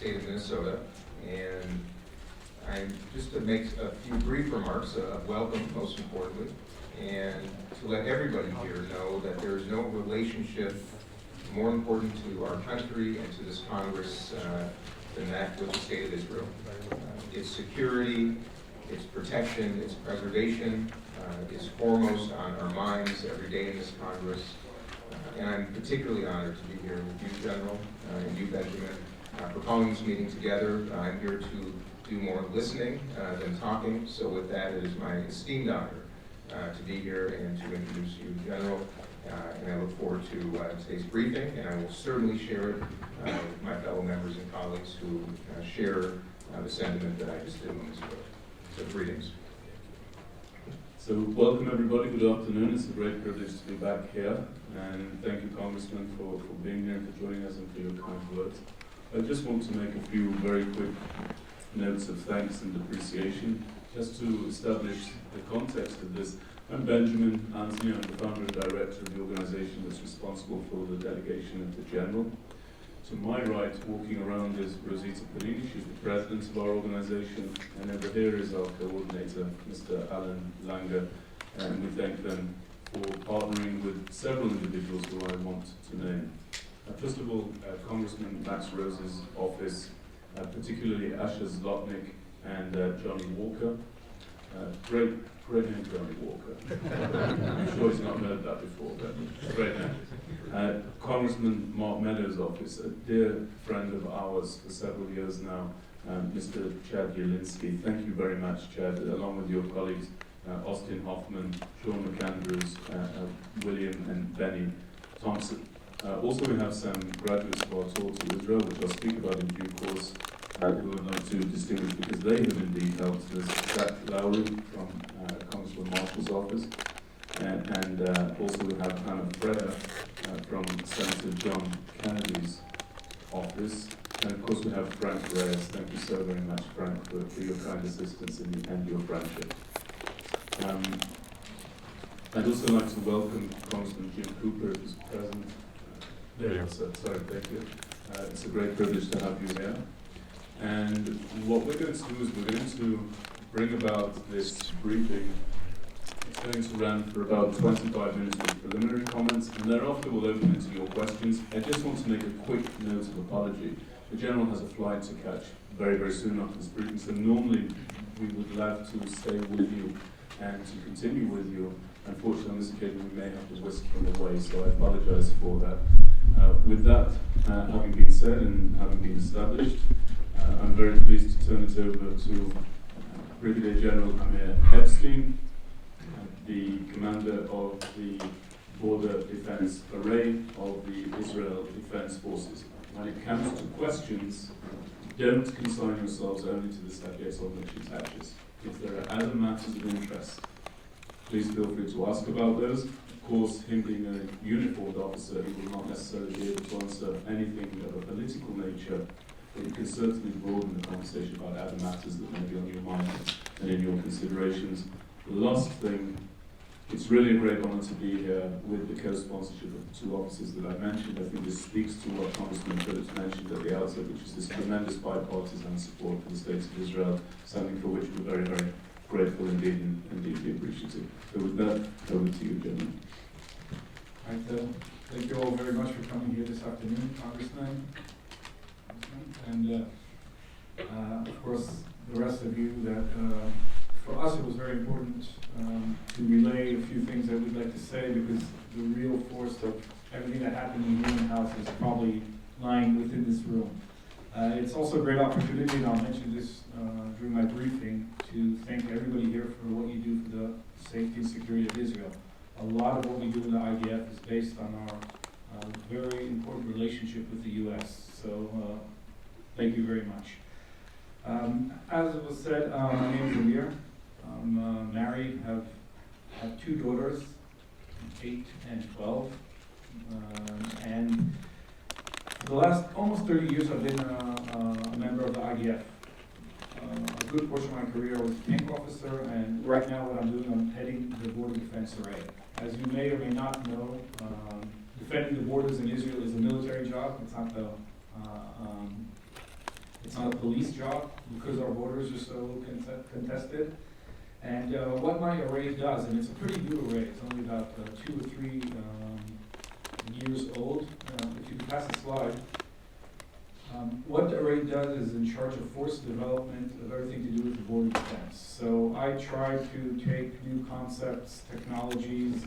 state of Minnesota, and I'm just to make a few brief remarks of welcome, most importantly, and to let everybody here know that there is no relationship more important to our country and to this Congress than that with the state of Israel. Its security, its protection, its preservation is foremost on our minds every day in this Congress. And I'm particularly honored to be here with you, General, and you, Benjamin, for calling this meeting together. I'm here to do more listening than talking, so with that, it is my esteemed honor to be here and to introduce you, General. And I look forward to today's briefing, and I will certainly share it with my fellow members and colleagues who share the sentiment that I just did moments ago. So greetings. So welcome everybody, good afternoon. It's a great privilege to be back here, and thank you, Congressman, for being here and for joining us and for your kind words. I just want to make a few very quick notes of thanks and appreciation, just to establish the context of this. I'm Benjamin Anthony. I'm the founder and director of the organization that's responsible for the delegation of the General. To my right, walking around, is Rosita Panini. She's the president of our organization, and over here is our coordinator, Mr. Alan Langer, and we thank them for partnering with several individuals who I want to name. First of all, Congressman Max Rose's office, particularly Asher Zlotnick and Johnny Walker. Great name, Johnny Walker. I'm sure he's not heard that before, but great name. Congressman Mark Meadows' office, a dear friend of ours for several years now, Mr. Chad Yelinsky. Thank you very much, Chad, along with your colleagues, Austin Hoffman, Sean McAndrews, William and Benny Thompson. Also, we have some graduates of our tour to Israel, which I'll speak about in due course, who I'd like to distinguish because they have indeed helped. There's Zach Lowry from Congressman Marshall's office, and also we have Hannah Freya from Senator John Kennedy's office, and of course we have Frank Reyes. Thank you so very much, Frank, for your kind assistance and your friendship. I'd also like to welcome Congressman Jim Cooper, who's present. There you are, sir. Sorry, thank you. It's a great privilege to have you here. And what we're going to do is we're going to bring about this briefing. It's going to run for about 25 minutes with preliminary comments, and thereafter we'll open into your questions. I just want to make a quick note of apology. The General has a flight to catch very, very soon after this briefing, so normally we would love to stay with you and to continue with you. Unfortunately, on this occasion, we may have to whisk him away, so I apologize for that. With that having been said and having been established, I'm very pleased to turn it over to Brigadier General Amir Ebstein, the commander of the Border Defense Array of the Israel Defense Forces. When it comes to questions, don't consign yourselves only to the subjects on which it touches. If there are other matters of interest, please feel free to ask about those. Of course, him being a uniformed officer, he will not necessarily be able to answer anything of a political nature, but you can certainly broaden the conversation about other matters that may be on your mind and in your considerations. The last thing, it's really a great honor to be here with the co-sponsorship of the two officers that I mentioned. I think this speaks to what Congressman Phillips mentioned at the outset, which is this tremendous bipartisan support for the State of Israel, something for which we're very, very grateful indeed and deeply appreciative. So with that, over to you, gentlemen. Right, thank you all very much for coming here this afternoon, Congressman. And of course, the rest of you, that for us it was very important to relay a few things that we'd like to say, because the real force of everything that happened in the Human House is probably lying within this room. It's also a great opportunity, and I'll mention this during my briefing, to thank everybody here for what you do for the safety and security of Israel. A lot of what we do in the IDF is based on our very important relationship with the U.S. So thank you very much. As it was said, my name is Amir. I'm married, have two daughters, 8 and 12. And for the last almost 30 years, I've been a member of the IDF. A good portion of my career was a tank officer, and right now what I'm doing, I'm heading the Border Defense Array. As you may or may not know, defending the borders in Israel is a military job. It's not the It's not a police job because our borders are so contested. And what my array does, and it's a pretty new array, it's only about 2 or 3 years old. If you could pass the slide. What the array does is in charge of force development of everything to do with the border defense. So I try to take new concepts, technologies,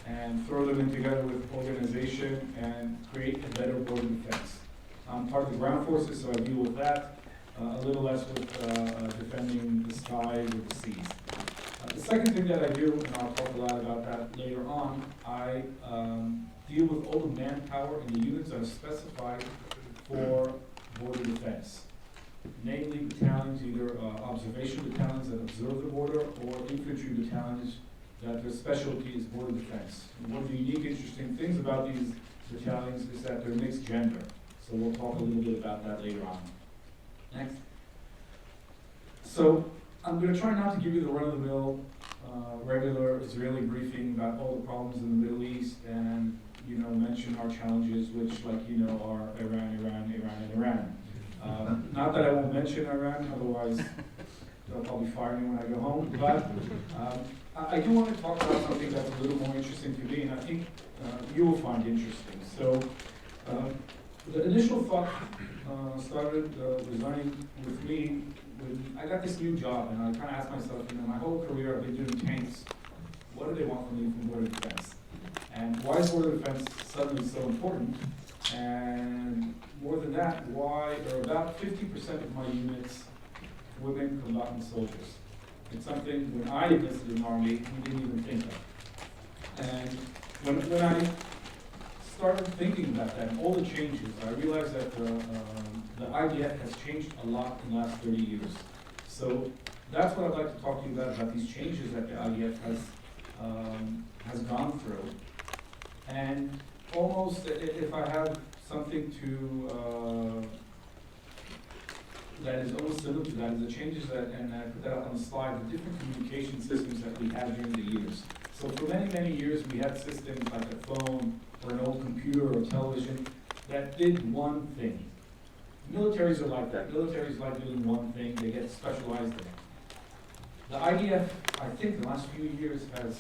and throw them in together with organization and create a better border defense. I'm part of the ground forces, so I deal with that, a little less with defending the skies or the seas. The second thing that I do, and I'll talk a lot about that later on, I deal with all the manpower in the units that are specified for border defense. Namely battalions, either observation battalions that observe the border or infantry battalions that their specialty is border defense. And one of the unique, interesting things about these battalions is that they're mixed gender. So we'll talk a little bit about that later on. Next. So I'm going to try not to give you the run-of-the-mill, regular Israeli briefing about all the problems in the Middle East and, mention our challenges, which, are Iran. Not that I won't mention Iran, otherwise they'll probably fire me when I go home. But I do want to talk about something that's a little more interesting to me, and I think you will find interesting. So the initial thought started resigning with me when I got this new job, and I kind of asked myself, my whole career I've been doing tanks. What do they want from me from border defense? And why is border defense suddenly so important? And more than that, why are about 50% of my units women combatant soldiers? It's something when I enlisted in the Army, we didn't even think of. And when I started thinking about that and all the changes, I realized that the IDF has changed a lot in the last 30 years. So that's what I'd like to talk to you about these changes that the IDF has gone through. And almost, if I have something to that is almost similar to that, is the changes that, and I put that up on the slide, the different communication systems that we had during the years. So for many, many years, we had systems like a phone or an old computer or television that did one thing. Militaries are like that. Militaries like doing one thing. They get specialized in it. The IDF, I think, the last few years has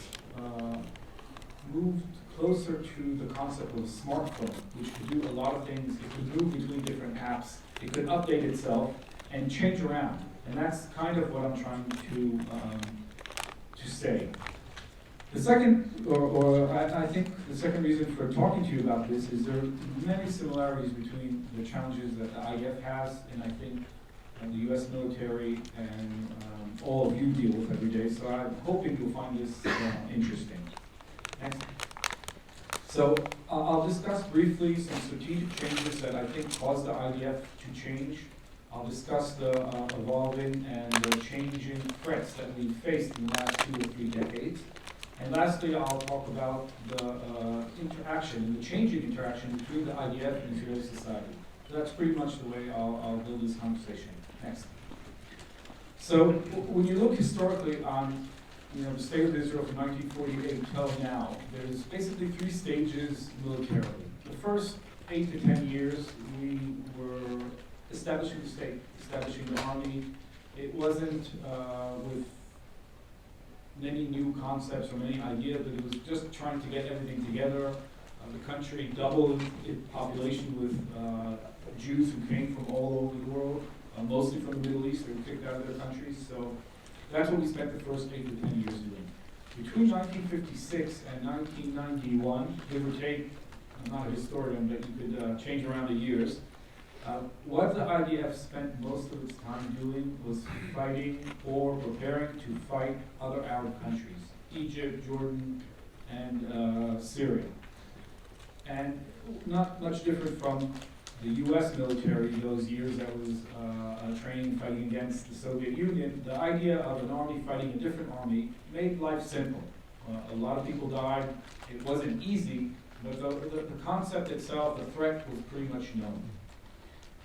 moved closer to the concept of a smartphone, which could do a lot of things. It could move between different apps. It could update itself and change around. And that's kind of what I'm trying to say. The second, I think the second reason for talking to you about this is there are many similarities between the challenges that the IDF has and I think the U.S. military and all of you deal with every day. So I'm hoping you'll find this interesting. Next. So I'll discuss briefly some strategic changes that I think caused the IDF to change. I'll discuss the evolving and the changing threats that we faced in the last 2 or 3 decades. And lastly, I'll talk about the interaction and the changing interaction between the IDF and Israeli society. So that's pretty much the way I'll build this conversation. Next. So when you look historically on the state of Israel from 1948 until now, there's basically 3 stages militarily. The first 8 to 10 years, we were establishing the state, establishing the army. It wasn't with many new concepts or many ideas, but it was just trying to get everything together. The country doubled its population with Jews who came from all over the world, mostly from the Middle East. They were kicked out of their countries. So that's what we spent the first 8 to 10 years doing. Between 1956 and 1991, give or take, I'm not a historian, but you could change around the years. What the IDF spent most of its time doing was fighting or preparing to fight other Arab countries, Egypt, Jordan, and Syria. And not much different from the U.S. military those years that was training fighting against the Soviet Union. The idea of an army fighting a different army made life simple. A lot of people died. It wasn't easy, but the concept itself, the threat, was pretty much known.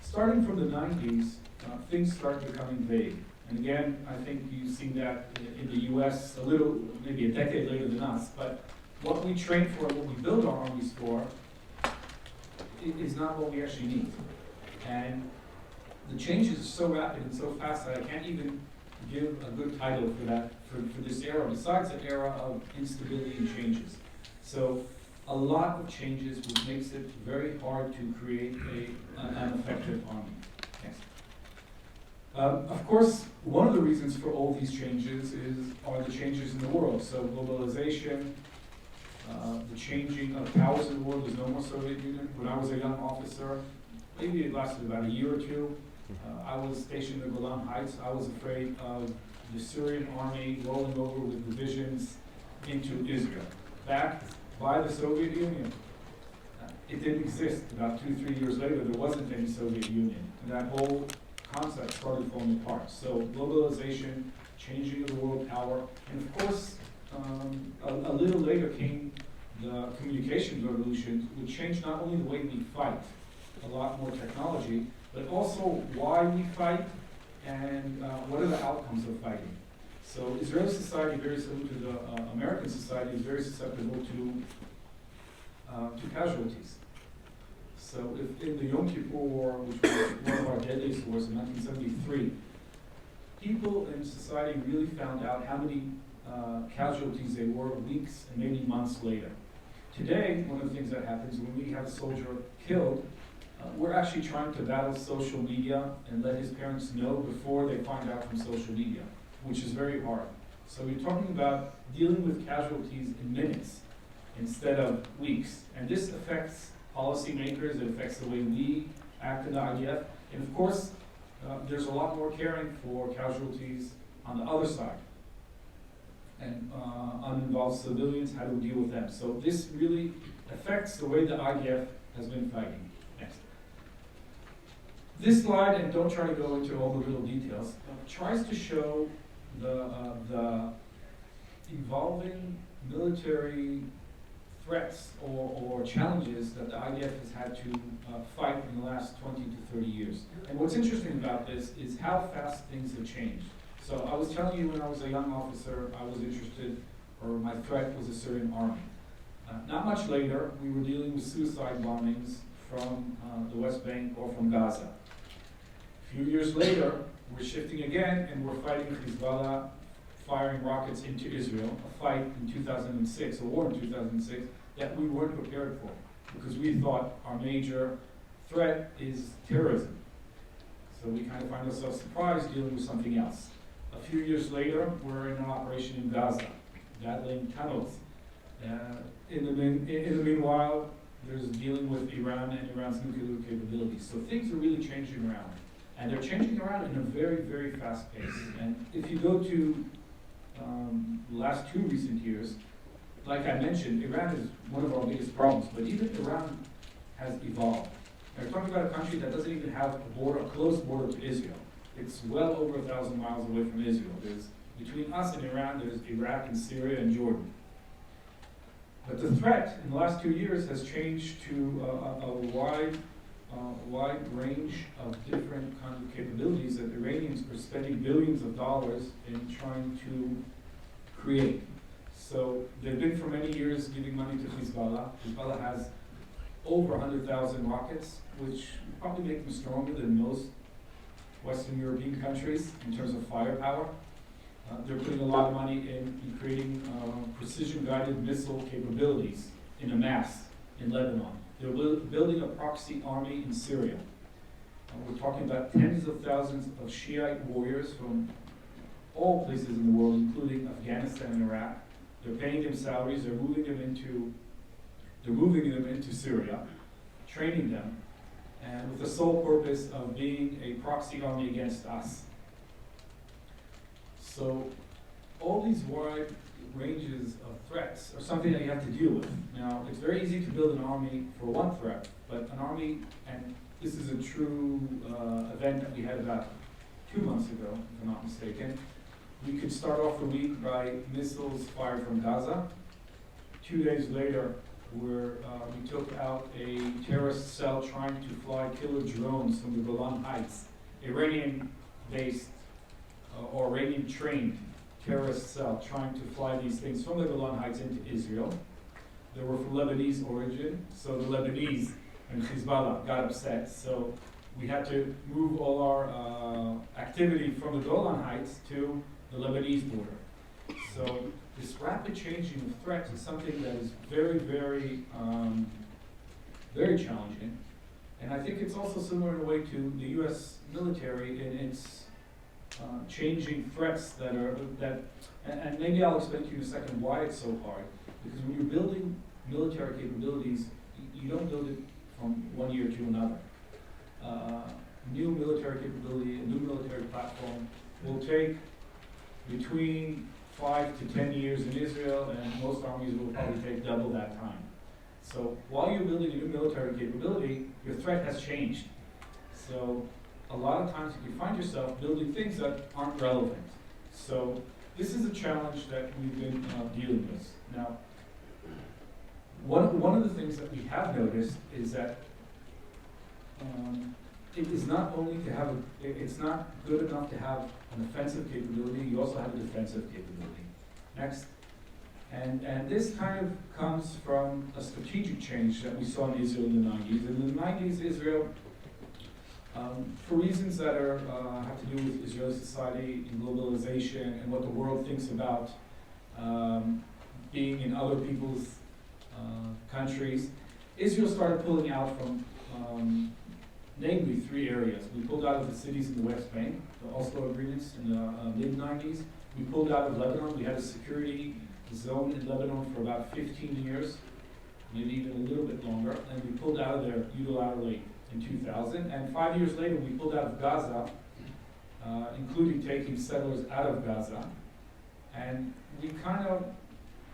Starting from the 90s, things started becoming vague. And again, I think you've seen that in the U.S. a little, maybe a decade later than us, but what we train for, what we build our armies for, is not what we actually need. And the the changes are so rapid and so fast that I can't even give a good title for that, for this era, besides an era of instability and changes. So a lot of changes, which makes it very hard to create an effective army. Next. Of course, one of the reasons for all these changes are the changes in the world. So globalization, the changing of powers in the world. There's no more Soviet Union. When I was a young officer, maybe it lasted about a year or two. I was stationed in the Golan Heights. I was afraid of the Syrian army rolling over with divisions into Israel, backed by the Soviet Union. It didn't exist. About 2-3 years later, there wasn't any Soviet Union. And that whole concept started falling apart. So globalization, changing of the world power, and of course, a little later came the communications revolution, which changed not only the way we fight, a lot more technology, but also why we fight and what are the outcomes of fighting. So Israeli society, very similar to the American society, is very susceptible to casualties. So if in the Yom Kippur War, which was one of our deadliest wars in 1973, people in society really found out how many casualties they were weeks and maybe months later. Today, one of the things that happens when we have a soldier killed, we're actually trying to battle social media and let his parents know before they find out from social media, which is very hard. So we're talking about dealing with casualties in minutes instead of weeks. And this affects policymakers, it affects the way we act in the IDF. And of course, there's a lot more caring for casualties on the other side. And uninvolved civilians, how do we deal with them? So this really affects the way the IDF has been fighting. Next. This slide, and don't try to go into all the little details, tries to show the evolving military threats or challenges that the IDF has had to fight in the last 20 to 30 years. And what's interesting about this is how fast things have changed. So I was telling you when I was a young officer, I was interested, or my threat was the Syrian army. Not much later, we were dealing with suicide bombings from the West Bank or from Gaza. A few years later, we're shifting again, and we're fighting Hezbollah, firing rockets into Israel, a fight in 2006, a war in 2006, that we weren't prepared for, because we thought our major threat is terrorism. So we kind of find ourselves surprised dealing with something else. A few years later, we're in an operation in Gaza, battling tunnels. In the meanwhile, there's dealing with Iran and Iran's nuclear capabilities. So things are really changing around. And they're changing around in a very, very fast pace. And if you go to the last 2 recent years, like I mentioned, Iran is one of our biggest problems, but even Iran has evolved. We're talking about a country that doesn't even have a close border to Israel. It's well over 1,000 miles away from Israel. There's, between us and Iran, there's Iraq and Syria and Jordan. But the threat in the last 2 years has changed to a wide range of different kinds of capabilities that the Iranians are spending billions of dollars in trying to create. So they've been for many years giving money to Hezbollah. Hezbollah has over 100,000 rockets, which probably make them stronger than most Western European countries in terms of firepower. They're putting a lot of money in creating precision-guided missile capabilities in a mass in Lebanon. They're building a proxy army in Syria. We're talking about tens of thousands of Shiite warriors from all places in the world, including Afghanistan and Iraq. They're paying them salaries. They're moving them into Syria, training them, and with the sole purpose of being a proxy army against us. So all these wide ranges of threats are something that you have to deal with. Now, it's very easy to build an army for one threat, but an army, and this is a true event that we had about 2 months ago, if I'm not mistaken. We could start off the week by missiles fired from Gaza. 2 days later, we took out a terrorist cell trying to fly killer drones from the Golan Heights, Iranian-based or Iranian-trained terrorist cell trying to fly these things from the Golan Heights into Israel. They were from Lebanese origin, so the Lebanese and Hezbollah got upset. So we had to move all our activity from the Golan Heights to the Lebanese border. So this rapid changing of threats is something that is very, very, very challenging. And I think it's also similar in a way to the U.S. military in its changing threats and maybe I'll explain to you in a second why it's so hard. Because when you're building military capabilities, you don't build it from one year to another. New military capability, a new military platform will take between 5 to 10 years in Israel, and most armies will probably take double that time. So while you're building a new military capability, your threat has changed. So a lot of times you can find yourself building things that aren't relevant. So this is a challenge that we've been dealing with. Now, one of the things that we have noticed is that it is not only to have it's not good enough to have an offensive capability, you also have a defensive capability. Next. And this kind of comes from a strategic change that we saw in Israel in the 90s. In the 90s, Israel, for reasons that have to do with Israeli society and globalization and what the world thinks about being in other people's countries, Israel started pulling out from namely 3 areas. We pulled out of the cities in the West Bank, the Oslo agreements in the mid-90s. We pulled out of Lebanon. We had a security zone in Lebanon for about 15 years, maybe even a little bit longer, and we pulled out of there unilaterally in 2000. And 5 years later, we pulled out of Gaza, including taking settlers out of Gaza. And we kind of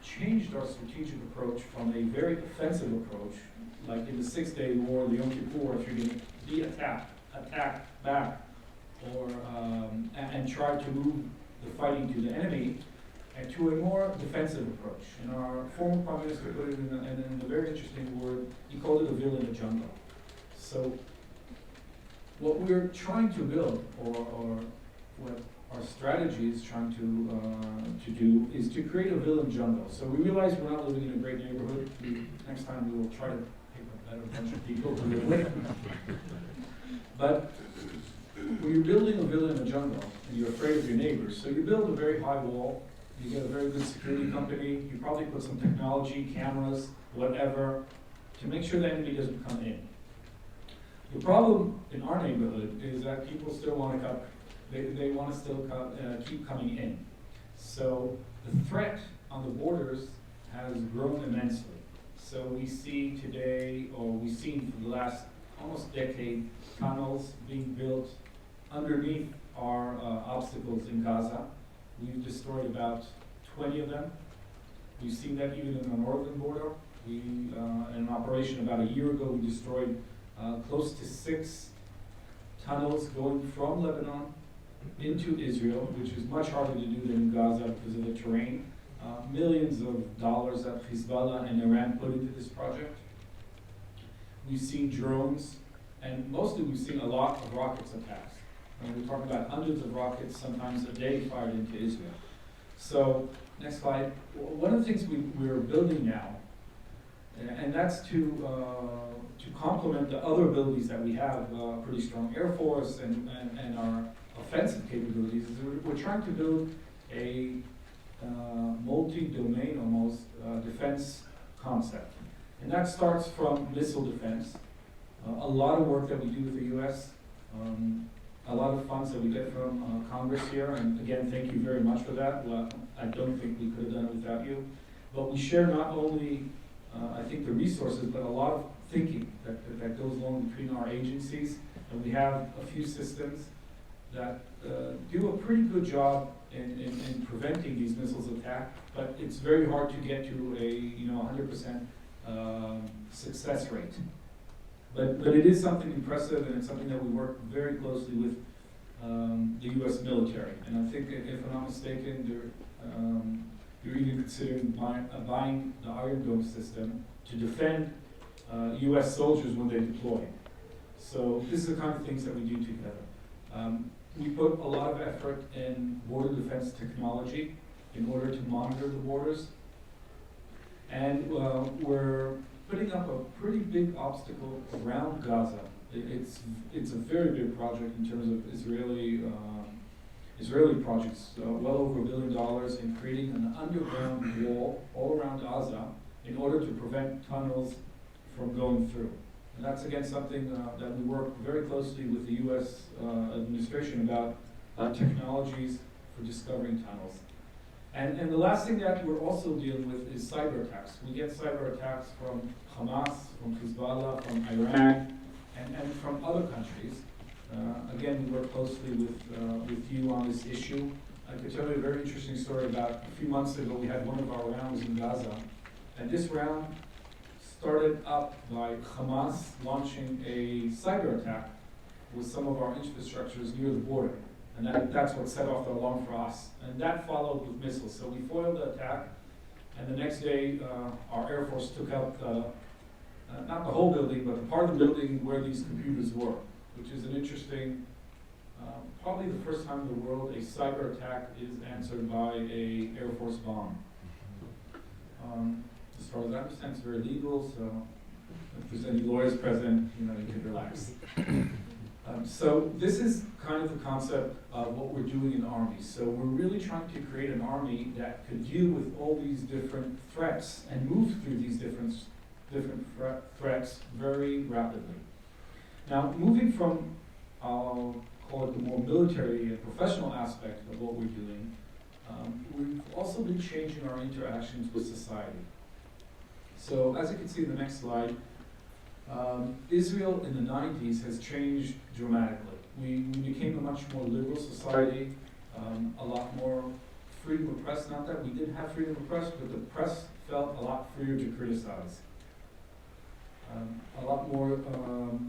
changed our strategic approach from a very offensive approach, like in the 6-Day War, the Yom Kippur, if you're going to be attack back, or and try to move the fighting to the enemy, and to a more defensive approach. And our former Prime Minister put it in a very interesting word. He called it a villa in the jungle. So what we're trying to build, or what our strategy is trying to do, is to create a villa in the jungle. So we realize we're not living in a great neighborhood. Next time we will try to pick a better bunch of people to live with. But when you're building a villa in the jungle, and you're afraid of your neighbors, so you build a very high wall. You get a very good security company. You probably put some technology, cameras, whatever, to make sure the enemy doesn't come in. The problem in our neighborhood is that people still want to come. They want to still keep coming in. So the threat on the borders has grown immensely. So we see today, or we've seen for the last almost decade, tunnels being built underneath our obstacles in Gaza. We've destroyed about 20 of them. We've seen that even in the northern border. In an operation about a year ago, we destroyed close to 6 tunnels going from Lebanon into Israel, which is much harder to do than in Gaza because of the terrain. Millions of dollars that Hezbollah and Iran put into this project. We've seen drones, and mostly we've seen a lot of rockets attacks. And we're talking about hundreds of rockets, sometimes a day, fired into Israel. So, next slide. One of the things we're building now, and that's to complement the other abilities that we have, pretty strong Air Force and our offensive capabilities, is we're trying to build a multi-domain almost defense concept. And that starts from missile defense. A lot of work that we do with the U.S., a lot of funds that we get from Congress here, and again, thank you very much for that. Well, I don't think we could have done it without you. But we share not only, I think, the resources, but a lot of thinking that goes along between our agencies. And we have a few systems that do a pretty good job in preventing these missiles attack, but it's very hard to get to a 100% success rate. But it is something impressive, and it's something that we work very closely with the U.S. military. And I think, if I'm not mistaken, they're even considering buying the Iron Dome system to defend U.S. soldiers when they deploy. So this is the kind of things that we do together. We put a lot of effort in border defense technology in order to monitor the borders. And we're putting up a pretty big obstacle around Gaza. It's a very big project in terms of Israeli projects, well over $1 billion in creating an underground wall all around Gaza in order to prevent tunnels from going through. And that's again something that we work very closely with the U.S. Administration about technologies for discovering tunnels. And the last thing that we're also dealing with is cyber attacks. We get cyber attacks from Hamas, from Hezbollah, from Iran, and from other countries. Again, we work closely with you on this issue. I could tell you a very interesting story about a few months ago. We had one of our rounds in Gaza, and this round started up by Hamas launching a cyber attack with some of our infrastructures near the border. And that's what set off the alarm for us. And that followed with missiles. So we foiled the attack, and the next day our Air Force took out not the whole building, but the part of the building where these computers were, which is an interesting, probably the first time in the world a cyber attack is answered by a Air Force bomb. As far as I understand, it's very legal, so if there's any lawyers present, you can relax. So this is kind of the concept of what we're doing in the Army. So we're really trying to create an Army that could deal with all these different threats and move through these different threats very rapidly. Now, moving from, I'll call it the more military and professional aspect of what we're doing, we've also been changing our interactions with society. So as you can see in the next slide, Israel in the 90s has changed dramatically. We became a much more liberal society, a lot more freedom of press. Not that we did have freedom of press, but the press felt a lot freer to criticize. A lot more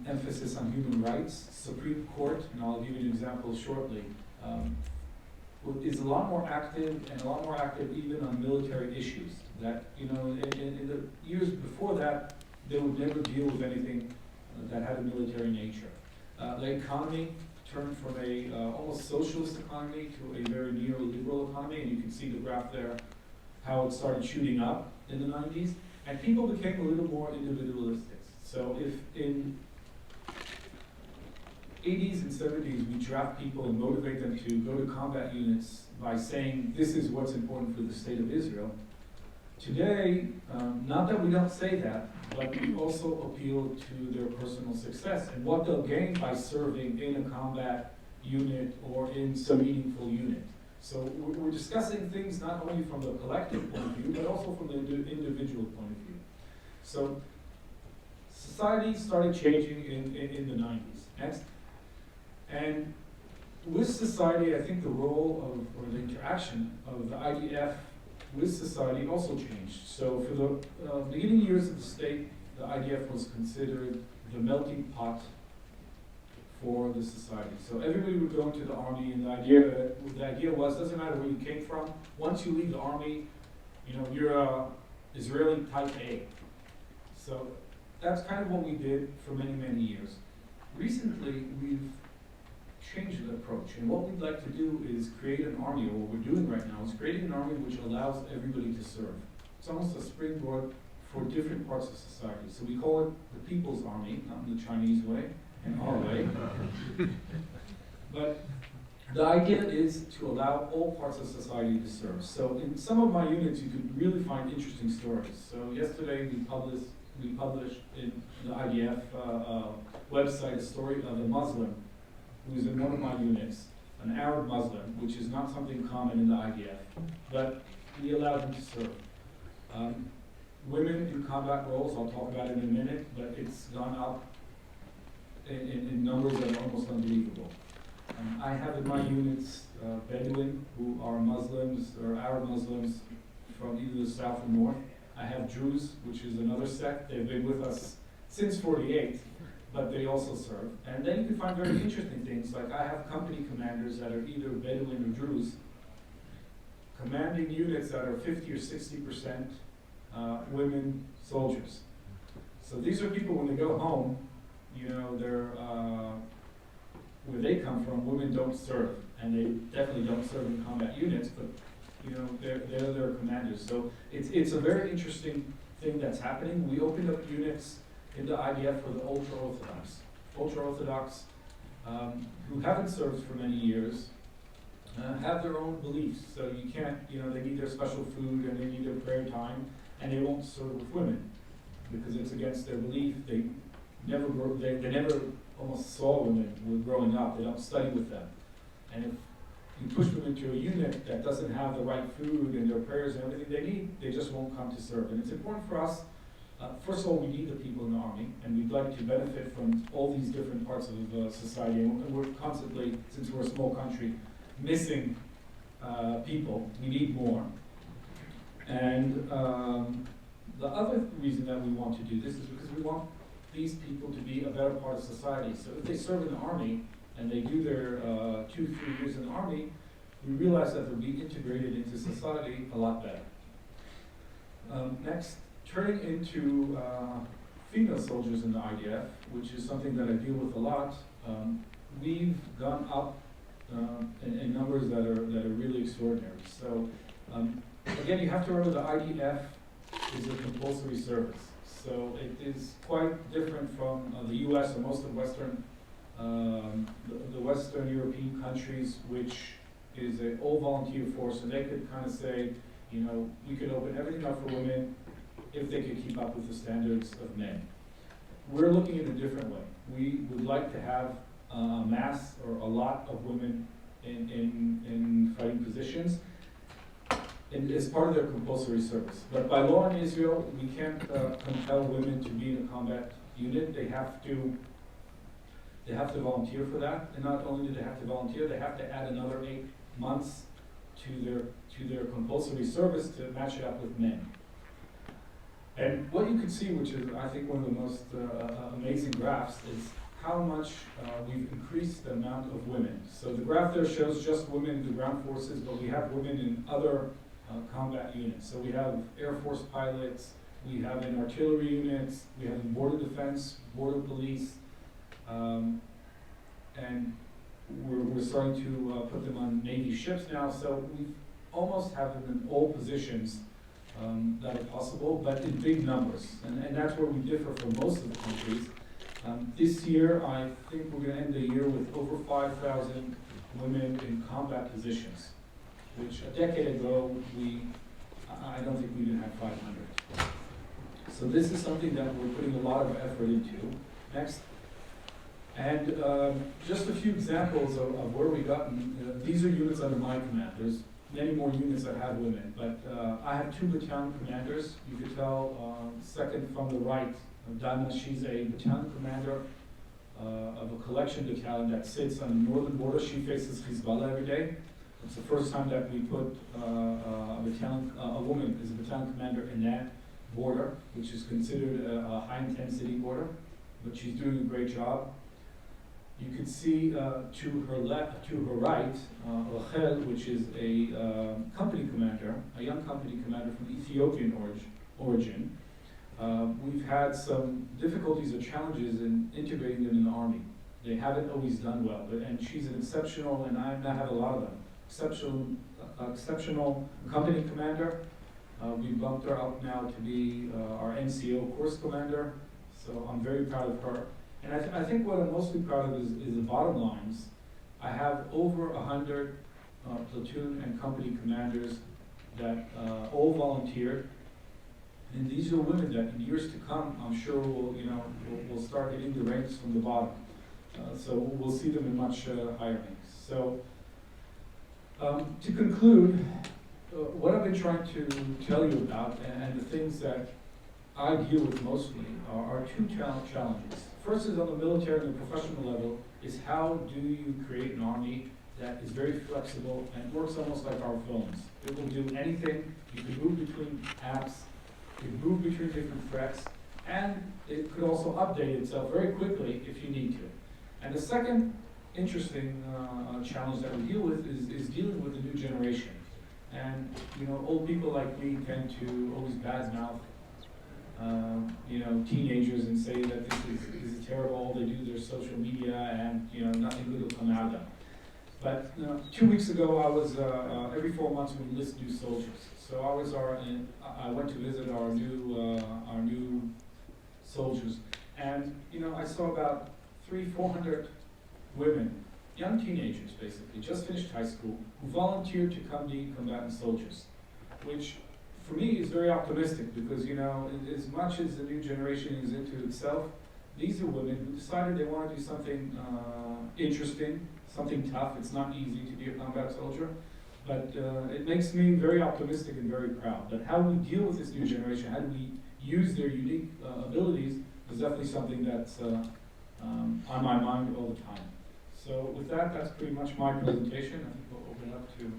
emphasis on human rights. Supreme Court, and I'll give you an example shortly, is a lot more active, and a lot more active even on military issues. That, in the years before that, they would never deal with anything that had a military nature. The economy turned from a almost socialist economy to a very neoliberal economy, and you can see the graph there, how it started shooting up in the 90s. And people became a little more individualistic. So if in 80s and 70s we draft people and motivate them to go to combat units by saying this is what's important for the state of Israel, today, not that we don't say that, but we also appeal to their personal success and what they'll gain by serving in a combat unit or in some meaningful unit. So we're discussing things not only from the collective point of view, but also from the individual point of view. So society started changing in the 90s. Next. And with society, I think the role of, or the interaction of the IDF with society also changed. So for the beginning years of the state, the IDF was considered the melting pot for the society. So everybody would go into the army, and the idea was, doesn't matter where you came from, once you leave the army, you're a Israeli type A. So that's kind of what we did for many, many years. Recently, we've changed the approach, and what we'd like to do is create an army, or what we're doing right now is creating an army which allows everybody to serve. It's almost a springboard for different parts of society. So we call it the People's Army, not in the Chinese way, in our way. But the idea is to allow all parts of society to serve. So in some of my units, you could really find interesting stories. So yesterday we published in the IDF website a story of a Muslim who's in one of my units, an Arab Muslim, which is not something common in the IDF, but we allowed him to serve. Women in combat roles, I'll talk about it in a minute, but it's gone up in numbers that are almost unbelievable. I have in my units Bedouin, who are Muslims or Arab Muslims from either the south or north. I have Druze, which is another sect. They've been with us since '48, but they also serve. And then you can find very interesting things, like I have company commanders that are either Bedouin or Druze, commanding units that are 50 or 60% women soldiers. So these are people, when they go home, they're, where they come from, women don't serve, and they definitely don't serve in combat units, but they're their commanders. So it's a very interesting thing that's happening. We opened up units in the IDF for the ultra-Orthodox. ultra-orthodox, who haven't served for many years, have their own beliefs. So you can't, they need their special food and they need their prayer time, and they won't serve with women because it's against their belief. They never almost saw women when growing up. They don't study with them. And if you push them into a unit that doesn't have the right food and their prayers and everything they need, they just won't come to serve. And it's important for us, first of all, we need the people in the Army, and we'd like to benefit from all these different parts of society. And we're constantly, since we're a small country, missing people. We need more. And the other reason that we want to do this is because we want these people to be a better part of society. So if they serve in the Army and they do their 2-3 years in the Army, we realize that they'll be integrated into society a lot better. Next, turning into female soldiers in the IDF, which is something that I deal with a lot, we've gone up in numbers that are really extraordinary. So again, you have to remember the IDF is a compulsory service. So it is quite different from the US or most of Western, the Western European countries, which is an all-volunteer force, and they could kind of say, we could open everything up for women if they could keep up with the standards of men. We're looking at it a different way. We would like to have a mass or a lot of women in fighting positions as part of their compulsory service. But by law in Israel, we can't compel women to be in a combat unit. They have to volunteer for that. And not only do they have to volunteer, they have to add another 8 months to their compulsory service to match it up with men. And what you can see, which is I think one of the most amazing graphs, is how much we've increased the amount of women. So the graph there shows just women in the ground forces, but we have women in other combat units. So we have Air Force pilots, we have in artillery units, we have in border defense, border police, and we're starting to put them on Navy ships now. So we almost have them in all positions that are possible, but in big numbers. And that's where we differ from most of the countries. This year, I think we're going to end the year with over 5,000 women in combat positions, which a decade ago, I don't think we even had 500. So this is something that we're putting a lot of effort into. Next. And just a few examples of where we've gotten. These are units under my command. There's many more units that have women, but I have 2 battalion commanders. You could tell second from the right, Dana, she's a battalion commander of a collection battalion that sits on the northern border. She faces Hezbollah every day. It's the first time that we put a woman as a battalion commander in that border, which is considered a high-intensity border, but she's doing a great job. You can see to her right, Rachel, which is a company commander, a young company commander from Ethiopian origin. We've had some difficulties or challenges in integrating them in the Army. They haven't always done well, and she's an exceptional, and I have a lot of them, exceptional company commander. We bumped her up now to be our NCO course commander, so I'm very proud of her. And I think what I'm mostly proud of is the bottom lines. I have over 100 platoon and company commanders that all volunteered. And these are women that in years to come, I'm sure we'll start hitting the ranks from the bottom. So we'll see them in much higher ranks. So to conclude, what I've been trying to tell you about and the things that I deal with mostly are 2 challenges. First is on the military and the professional level, is how do you create an army that is very flexible and works almost like our phones. It will do anything. You can move between apps, you can move between different threats, and it could also update itself very quickly if you need to. And the second interesting challenge that we deal with is dealing with the new generation. And old people like me tend to always badmouth teenagers and say that this is terrible, all they do is social media, and nothing good will come out of them. But 2 weeks ago, I was every 4 months we list new soldiers. So I went to visit our new soldiers, and I saw about 400 women, young teenagers basically, just finished high school, who volunteered to come be combatant soldiers, which for me is very optimistic because, you know, as much as the new generation is into itself, these are women who decided they want to do something interesting, something tough. It's not easy to be a combat soldier, but it makes me very optimistic and very proud. But how we deal with this new generation, how do we use their unique abilities, is definitely something that's on my mind all the time. So with that, that's pretty much my presentation. I think we'll open it up to...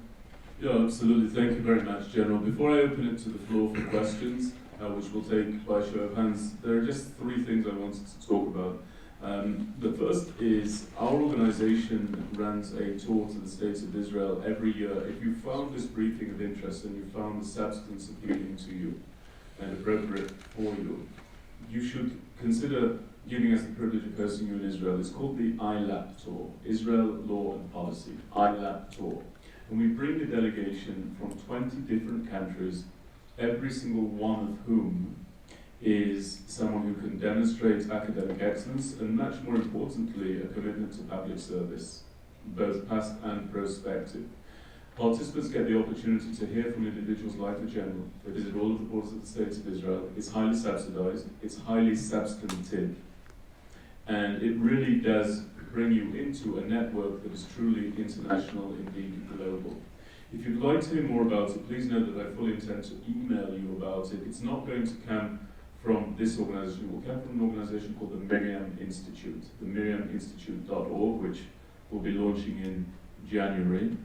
Yeah, absolutely. Thank you very much, General. Before I open it to the floor for questions, which we'll take by show of hands, there are just three things I wanted to talk about. The first is our organization runs a tour to the States of Israel every year. If you found this briefing of interest and you found the substance appealing to you and appropriate for you, you should consider giving us the privilege of hosting you in Israel. It's called the ILAP Tour, Israel Law and Policy, ILAP Tour. And we bring a delegation from 20 different countries, every single one of whom is someone who can demonstrate academic excellence and, much more importantly, a commitment to public service, both past and prospective. Participants get the opportunity to hear from individuals like the General. They visit all of the borders of the States of Israel. It's highly subsidized, it's highly substantive, and it really does bring you into a network that is truly international, indeed global. If you'd like to hear more about it, please know that I fully intend to email you about it. It's not going to come from this organization. It will come from an organization called the Miriam Institute, the miriaminstitute.org, which will be launching in January.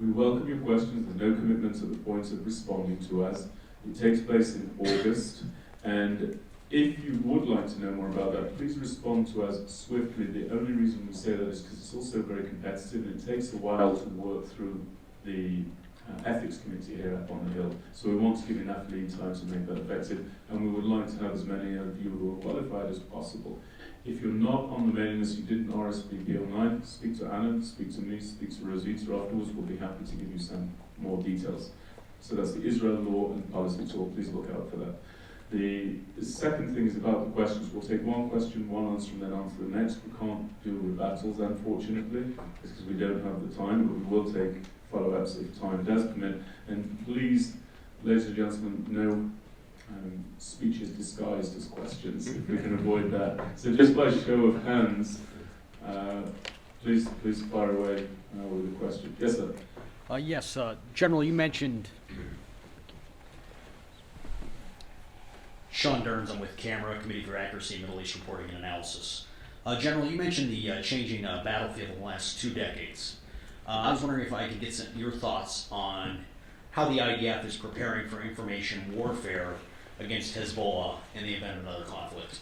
We welcome your questions. There's no commitment at the point of responding to us. It takes place in August, and if you would like to know more about that, please respond to us swiftly. The only reason we say that is because it's also very competitive and it takes a while to work through the ethics committee here up on the Hill. So we want to give enough lead time to make that effective, and we would like to have as many of you who are qualified as possible. If you're not on the mailing list, you didn't RSVP online, speak to Anna, speak to me, speak to Rosita afterwards. We'll be happy to give you some more details. So that's the Israel Law and Policy Tour. Please look out for that. The second thing is about the questions. We'll take one question, one answer, and then on to the next. We can't do rebuttals, unfortunately, because we don't have the time, but we will take follow-ups if time does permit. And please, ladies and gentlemen, no speeches disguised as questions, if we can avoid that. So just by show of hands, please fire away with a question. Yes, sir. Yes, General, you mentioned... Sean Derns, I'm with CAMERA, Committee for Accuracy, Middle East Reporting and Analysis. General, you mentioned the changing battlefield in the last 2 decades. I was wondering if I could get your thoughts on how the IDF is preparing for information warfare against Hezbollah in the event of another conflict.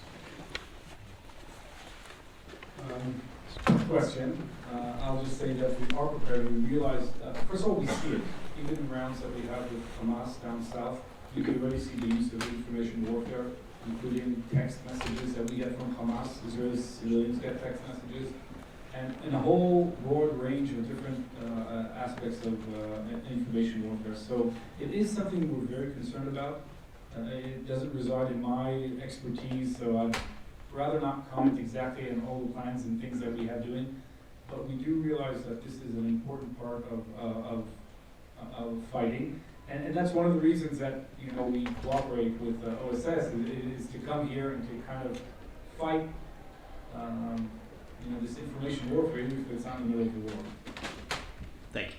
Good question. I'll just say that we are prepared. We realize, first of all, we see it. Even in rounds that we have with Hamas down south, you can already see the use of information warfare, including text messages that we get from Hamas. Israeli civilians get text messages, and a whole broad range of different aspects of information warfare. So it is something we're very concerned about. It doesn't reside in my expertise, so I'd rather not comment exactly on all the plans and things that we have doing. But we do realize that this is an important part of fighting. And that's one of the reasons that, you know, we cooperate with OSS is to come here and to kind of fight, you know, this information warfare, even if it's not in the middle of the war. Thank you.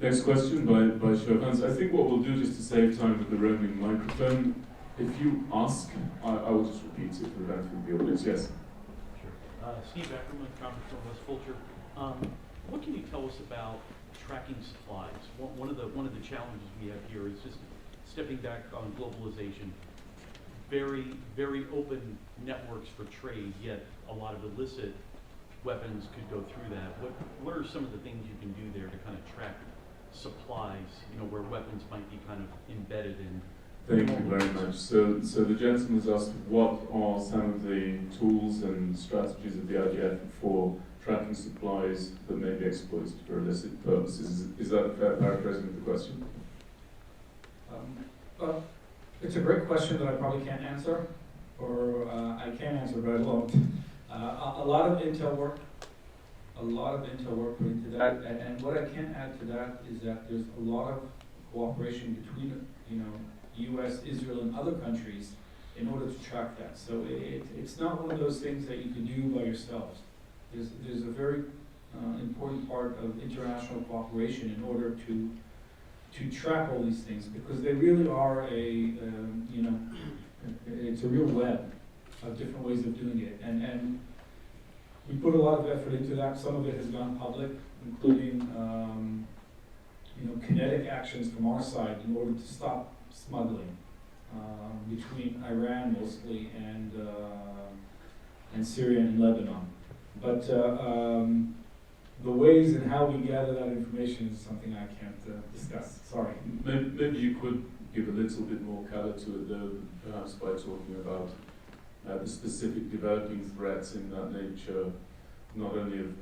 Next question by show of hands. I think what we'll do, just to save time with the roaming microphone, if you ask, I will just repeat it for the benefit of the audience. Yes? Sure. Steve Ackerman, Conference from West Fulcher. What can you tell us about tracking supplies? One of the challenges we have here is just stepping back on globalization. Very, very open networks for trade, yet a lot of illicit weapons could go through that. What are some of the things you can do there to kind of track supplies, you know, where weapons might be kind of embedded in? Thank you very much. So the gentleman has asked, what are some of the tools and strategies of the IDF for tracking supplies that may be exploited for illicit purposes? Is that a fair paraphrasing of the question? It's a great question that I probably can't answer, or I can answer, but I won't. A lot of intel work put into that, and what I can add to that is that there's a lot of cooperation between, U.S., Israel, and other countries in order to track that. So it's not one of those things that you can do by yourselves. There's a very important part of international cooperation in order to track all these things, because they really are it's a real web of different ways of doing it. And we put a lot of effort into that. Some of it has gone public, including kinetic actions from our side in order to stop smuggling between Iran mostly and Syria and Lebanon. But the ways and how we gather that information is something I can't discuss. Sorry. Maybe you could give a little bit more color to it, though, perhaps by talking about the specific developing threats in that nature, not only of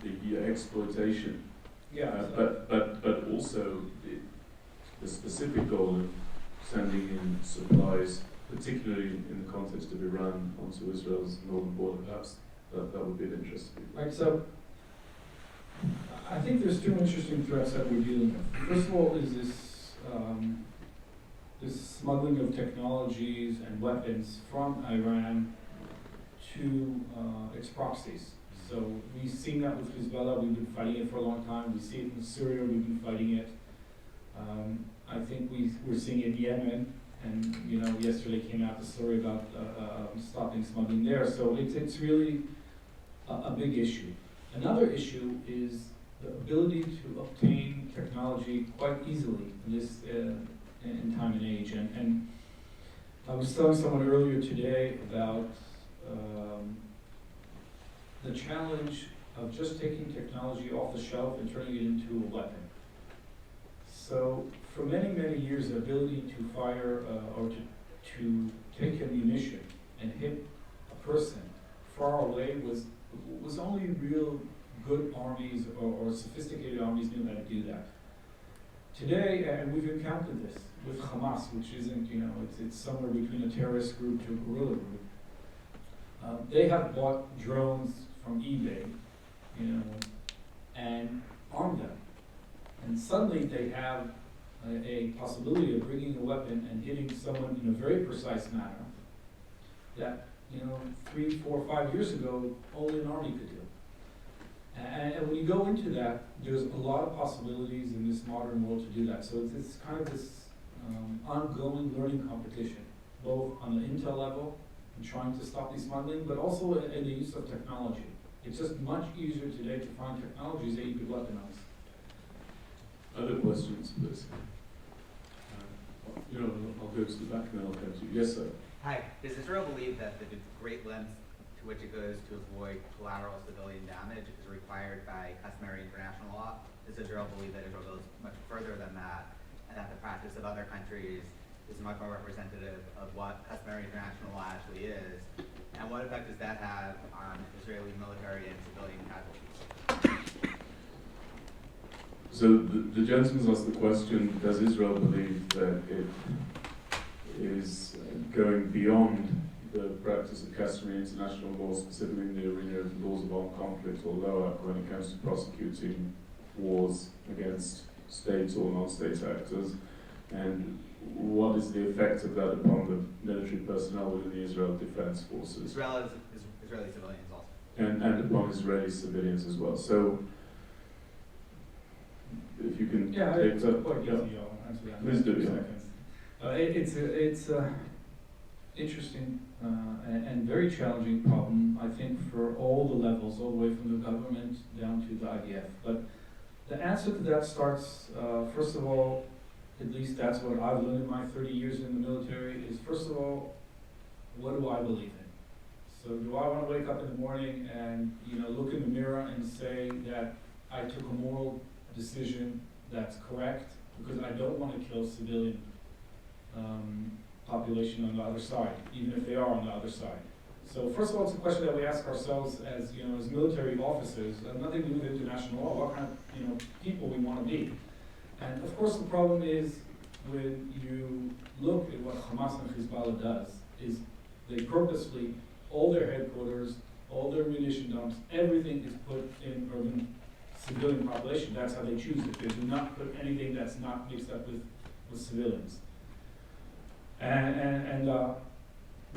the exploitation, but also the specific goal of sending in supplies, particularly in the context of Iran, onto Israel's northern border. Perhaps that would be of interest to people. Right, so I think there's two interesting threats that we're dealing with. First of all is this smuggling of technologies and weapons from Iran to its proxies. So we've seen that with Hezbollah. We've been fighting it for a long time. We see it in Syria. We've been fighting it. I think we're seeing it in Yemen, and yesterday came out the story about stopping smuggling there. So it's really a big issue. Another issue is the ability to obtain technology quite easily in this in time and age. And I was telling someone earlier today about the challenge of just taking technology off the shelf and turning it into a weapon. So for many, many years, the ability to fire or to take ammunition and hit a person far away was only real good armies or sophisticated armies knew how to do that. Today, and we've encountered this with Hamas, which isn't, it's somewhere between a terrorist group to a guerrilla group. They have bought drones from eBay, and armed them. And suddenly they have a possibility of bringing a weapon and hitting someone in a very precise manner that, 3, 4, 5 years ago, only an army could do. And when you go into that, there's a lot of possibilities in this modern world to do that. So it's kind of this ongoing learning competition, both on the intel level and trying to stop the smuggling, but also in the use of technology. It's just much easier today to find technologies that you could weaponize. Other questions, please? I'll go to the back and then I'll come to you. Yes, sir. Hi. Does Israel believe that the great lengths to which it goes to avoid collateral civilian damage is required by customary international law? Does Israel believe that Israel goes much further than that, and that the practice of other countries is much more representative of what customary international law actually is? And what effect does that have on Israeli military and civilian casualties? So the gentleman's asked the question, does Israel believe that it is going beyond the practice of customary international law, specifically in the arena of laws of armed conflict or lower, when it comes to prosecuting wars against state or non-state actors? And what is the effect of that upon the military personnel within the Israel Defense Forces? Israeli civilians also. And upon Israeli civilians as well. So, if you can take that. Quite easy, I'll answer that in Please do, 2 yeah. seconds. It's interesting and very challenging problem, I think, for all the levels, all the way from the government down to the IDF. But the answer to that starts, first of all, at least that's what I've learned in my 30 years in the military, is first of all, what do I believe in? So do I want to wake up in the morning and look in the mirror and say that I took a moral decision that's correct because I don't want to kill civilian population on the other side, even if they are on the other side? So first of all, it's a question that we ask ourselves as as military officers, nothing to do with international law, what kind of people we want to be. And of course the problem is when you look at what Hamas and Hezbollah does, is they purposely all their headquarters, all their munition dumps, everything is put in urban civilian population. That's how they choose it. They do not put anything that's not mixed up with civilians. And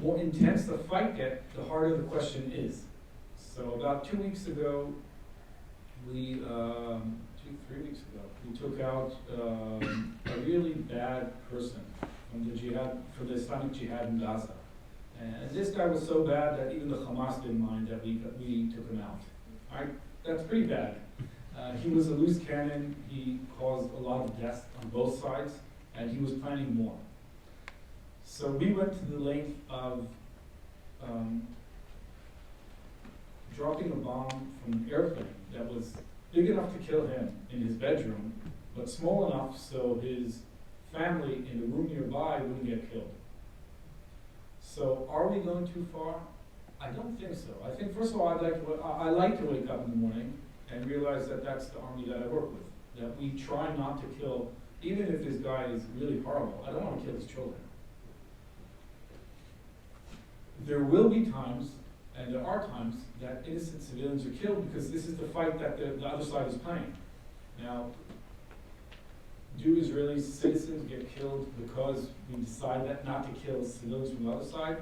more intense the fight gets, the harder the question is. So about 2 weeks ago, we, 3 weeks ago, we took out a really bad person from the jihad, from the Islamic Jihad in Gaza. And this guy was so bad that even the Hamas didn't mind that we took him out. Right? That's pretty bad. He was a loose cannon. He caused a lot of deaths on both sides, and he was planning more. So we went to the length of dropping a bomb from an airplane that was big enough to kill him in his bedroom, but small enough so his family in the room nearby wouldn't get killed. So are we going too far? I don't think so. I think, first of all, I like to wake up in the morning and realize that that's the army that I work with, that we try not to kill, even if this guy is really horrible. I don't want to kill his children. There will be times, and there are times, that innocent civilians are killed because this is the fight that the other side is playing. Now, do Israeli citizens get killed because we decide that not to kill civilians from the other side?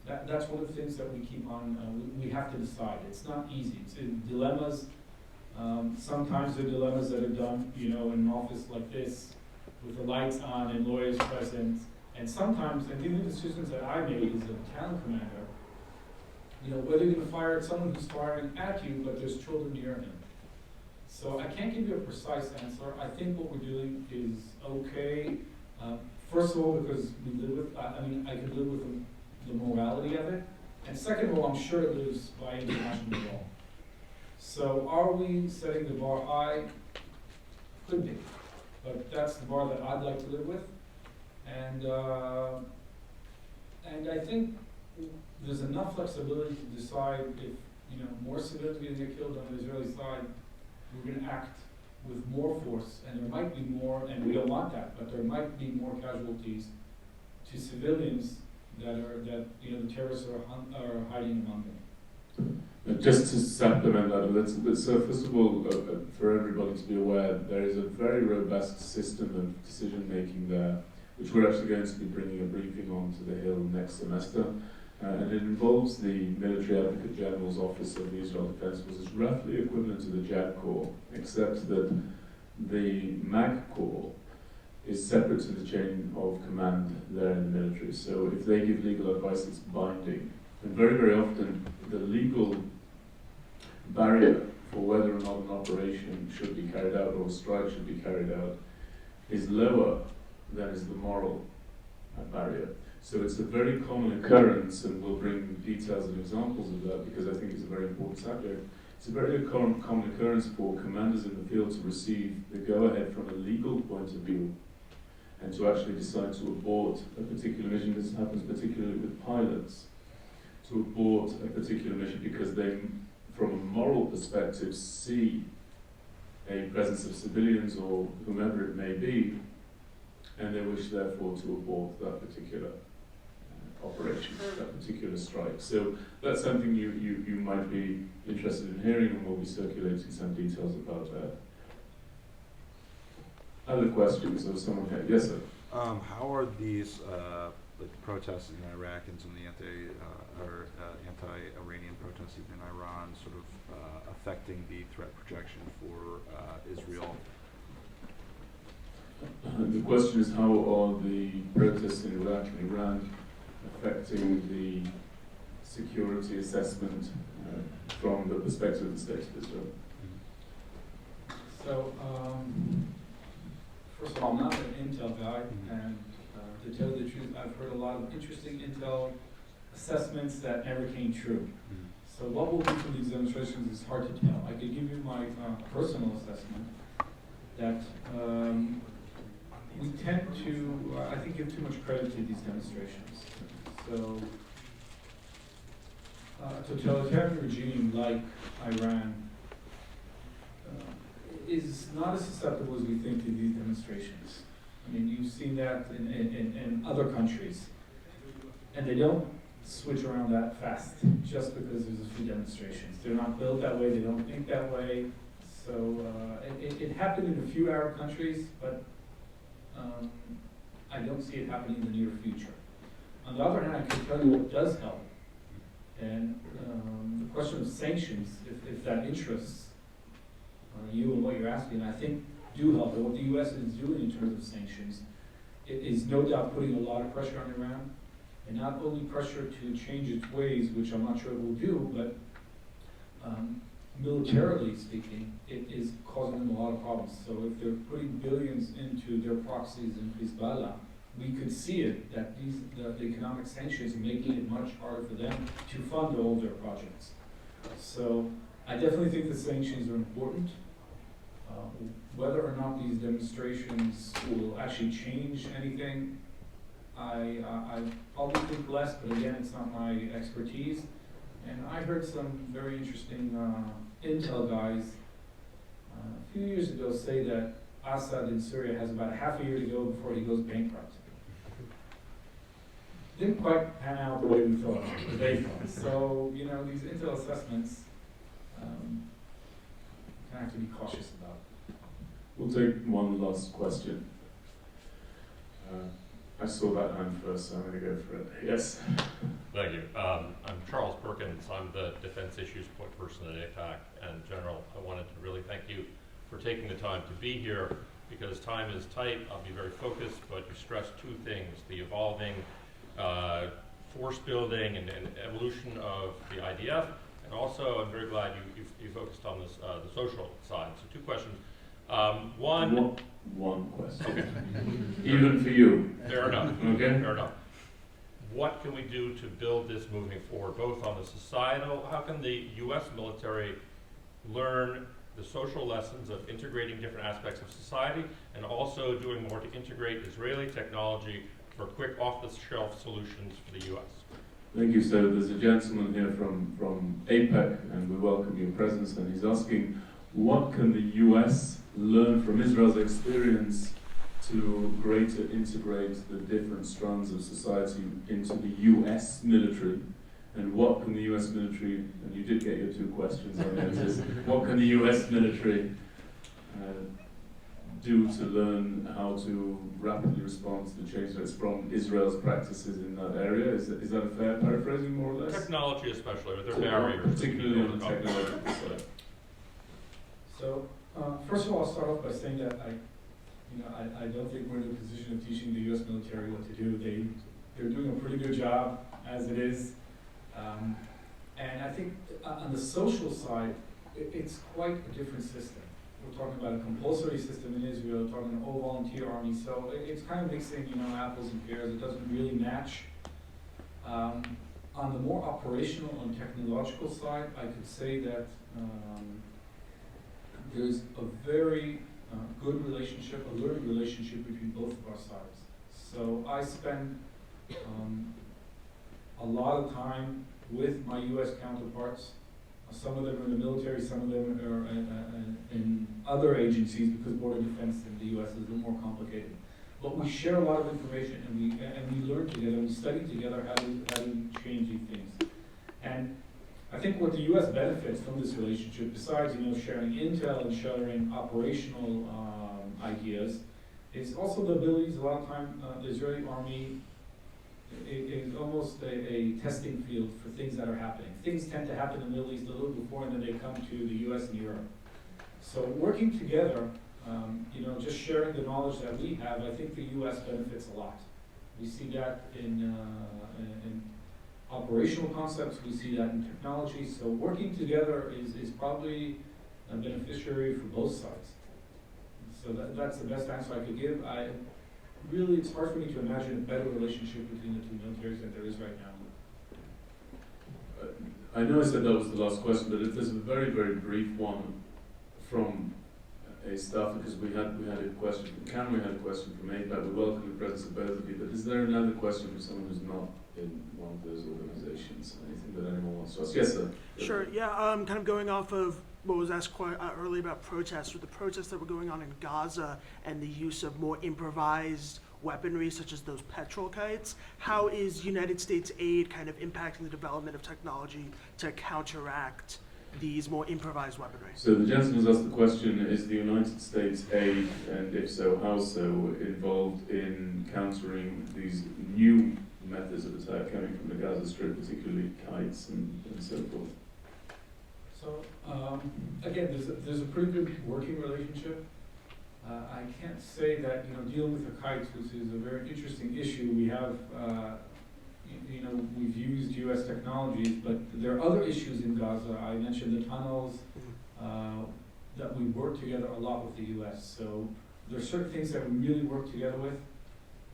That's one of the things that we keep on, we have to decide. It's not easy. It's in dilemmas. Sometimes there are dilemmas that are done, in an office like this, with the lights on and lawyers present. And sometimes, and these are decisions that I made as a battalion commander, whether you're going to fire at someone who's firing at you, but there's children near him. So I can't give you a precise answer. I think what we're doing is okay. First of all, because we live with, I can live with the morality of it. And second of all, I'm sure it lives by international law. So are we setting the bar high? Could be. But that's the bar that I'd like to live with. And I think there's enough flexibility to decide if more civilians are going to get killed on the Israeli side, we're going to act with more force, and there might be more, and we don't want that, but there might be more casualties to civilians that the terrorists are hiding among them. Just to supplement that, so first of all, for everybody to be aware, there is a very robust system of decision making there, which we're actually going to be bringing a briefing on to the Hill next semester. And it involves the Military Advocate General's Office of the Israel Defense Forces, roughly equivalent to the JAG Corps, except that the MAG Corps is separate to the chain of command there in the military. So if they give legal advice, it's binding. And very, very often, the legal barrier for whether or not an operation should be carried out or a strike should be carried out is lower than is the moral barrier. So it's a very common occurrence, and we'll bring details and examples of that because I think it's a very important subject. It's a very common occurrence for commanders in the field to receive the go-ahead from a legal point of view and to actually decide to abort a particular mission. This happens particularly with pilots, to abort a particular mission because they, from a moral perspective, see a presence of civilians or whomever it may be, and they wish therefore to abort that particular operation, that particular strike. So that's something you might be interested in hearing, and we'll be circulating some details about that. Other questions of someone here? Yes, sir. How are these like the protests in Iraq and some of the anti-Iranian protests in Iran sort of affecting the threat projection for Israel? The question is, how are the protests in Iraq and Iran affecting the security assessment from the perspective of the State of Israel? So, first of all, I'm not an intel guy, and to tell you the truth, I've heard a lot of interesting intel assessments that never came true. So what will be from these demonstrations is hard to tell. I could give you my personal assessment that we tend to, I think, give too much credit to these demonstrations. So, a totalitarian regime like Iran is not as susceptible as we think to these demonstrations. I mean, you've seen that in other countries. And they don't switch around that fast just because there's a few demonstrations. They're not built that way, they don't think that way. So it happened in a few Arab countries, but I don't see it happening in the near future. On the other hand, I can tell you what does help. And the question of sanctions, if that interests you and what you're asking, I think do help. And what the U.S. is doing in terms of sanctions, it is no doubt putting a lot of pressure on Iran. And not only pressure to change its ways, which I'm not sure it will do, but militarily speaking, it is causing them a lot of problems. So if they're putting billions into their proxies in Hezbollah, we could see it, that the economic sanctions are making it much harder for them to fund all their projects. So I definitely think the sanctions are important. Whether or not these demonstrations will actually change anything, I probably think less, but again, it's not my expertise. And I heard some very interesting intel guys a few years ago say that Assad in Syria has about half a year to go before he goes bankrupt. Didn't quite pan out the way we thought, or they thought. So, you know, these intel assessments, kind of have to be cautious about. We'll take one last question. I saw that hand first, so I'm going to go for it. Yes? Thank you. I'm Charles Perkins. I'm the Defense Issues Point Person at Attache. And General, I wanted to really thank you for taking the time to be here because time is tight. I'll be very focused, but you stressed two things, the evolving force building and evolution of the IDF, and also I'm very glad you focused on this, the social side. So two questions. One question. Okay. Even for you. Fair enough. Okay. Fair enough. What can we do to build this moving forward, both on the societal, how can the U.S. military learn the social lessons of integrating different aspects of society and also doing more to integrate Israeli technology for quick off-the-shelf solutions for the U.S.? Thank you. So there's a gentleman here from APEC, and we welcome your presence, and he's asking, what can the U.S. learn from Israel's experience to greater integrate the different strands of society into the U.S. military? And what can the U.S. military, and you did get your two questions on this, what can the U.S. military do to learn how to rapidly respond to the change that's from Israel's practices in that area? Is that a fair paraphrasing, more or less? Technology especially, are there barriers? Particularly on the technological side. So, first of all, I'll start off by saying that I don't think we're in a position of teaching the U.S. military what to do. They're doing a pretty good job as it is. And I think on the social side, it's quite a different system. We're talking about a compulsory system in Israel, we're talking an all-volunteer army, so it's kind of mixing, apples and pears. It doesn't really match. On the more operational and technological side, I could say that there's a very good relationship, a learning relationship between both of our sides. So I spend a lot of time with my U.S. counterparts. Some of them are in the military, some of them are in other agencies because border defense in the U.S. is a little more complicated. But we share a lot of information and we learn together, we study together how to change these things. And I think what the U.S. benefits from this relationship, besides sharing intel and sharing operational ideas, is also the abilities. A lot of time, the Israeli army is almost a testing field for things that are happening. Things tend to happen in the Middle East a little before, and then they come to the U.S. and Europe. So working together, just sharing the knowledge that we have, I think the U.S. benefits a lot. We see that in operational concepts, we see that in technology. So working together is probably a beneficiary for both sides. So that's the best answer I could give. Really, it's hard for me to imagine a better relationship between the two militaries than there is right now. I know I said that was the last question, but if there's a very, very brief one from a staff, because we had a question from Cam, we had a question from APAC, we welcome the presence of both of you, but is there another question from someone who's not in one of those organizations? Anything that anyone wants to ask? Yes, sir. Sure, yeah, kind of going off of what was asked quite earlier about protests, with the protests that were going on in Gaza and the use of more improvised weaponry, such as those petrol kites. How is United States aid kind of impacting the development of technology to counteract these more improvised weaponry? So the gentleman's asked the question, is the United States aid, and if so, how so, involved in countering these new methods of attack coming from the Gaza Strip, particularly kites and so forth? So, again, there's a pretty good working relationship. I can't say that, dealing with the kites, which is a very interesting issue, we have, we've used U.S. technologies, but there are other issues in Gaza. I mentioned the tunnels, that we work together a lot with the U.S. So there are certain things that we really work together with,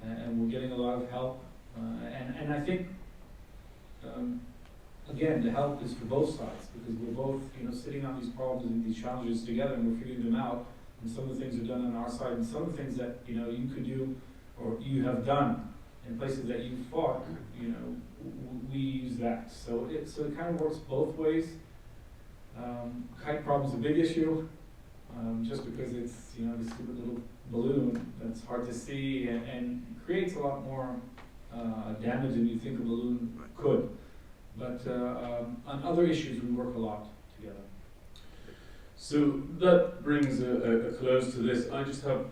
and we're getting a lot of help. And I think, again, the help is for both sides, because we're both, sitting on these problems and these challenges together, and we're figuring them out. And some of the things are done on our side, and some of the things that you could do, or you have done in places that you fought, we use that. So it kind of works both ways. Kite problem is a big issue, just because it's this stupid little balloon that's hard to see and creates a lot more damage than you think a balloon could. But on other issues, we work a lot together. So that brings a close to this. I just have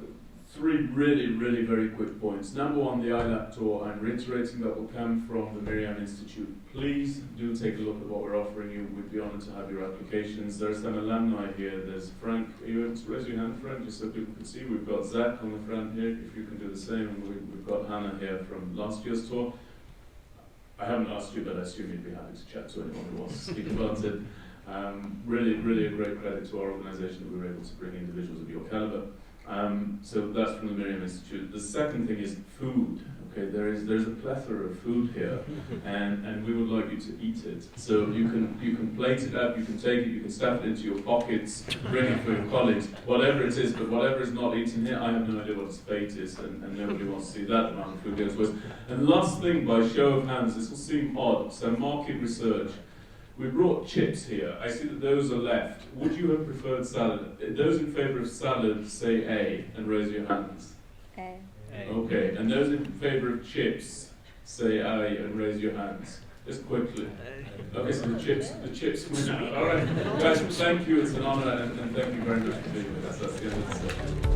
three really very quick points. Number one, the ILAP tour, I'm reiterating that will come from the Miriam Institute. Please do take a look at what we're offering you. We'd be honoured to have your applications. There's some alumni here. There's Frank. You want to raise your hand, Frank, just so people can see. We've got Zach on the front here, if you can do the same. And we've got Hannah here from last year's tour. I haven't asked you, but I assume you'd be happy to chat to anyone who wants to speak about it. Really a great credit to our organisation that we were able to bring individuals of your calibre. So that's from the Miriam Institute. The second thing is food. Okay, there's a plethora of food here, and we would like you to eat it. So you can plate it up, you can take it, you can stuff it into your pockets, bring it for your colleagues, whatever it is. But whatever is not eaten here, I have no idea what its fate is, and nobody wants to see that amount of food goes waste. And the last thing, by show of hands, this will seem odd. So market research. We brought chips here. I see that those are left. Would you have preferred salad? Those in favour of salad, say A, and raise your hands. A. Okay, and those in favour of chips, say I, and raise your hands. Just quickly. Okay, so the chips win out. All right, guys, thank you. It's an honour, and thank you very much for being with us. That's the end of the session.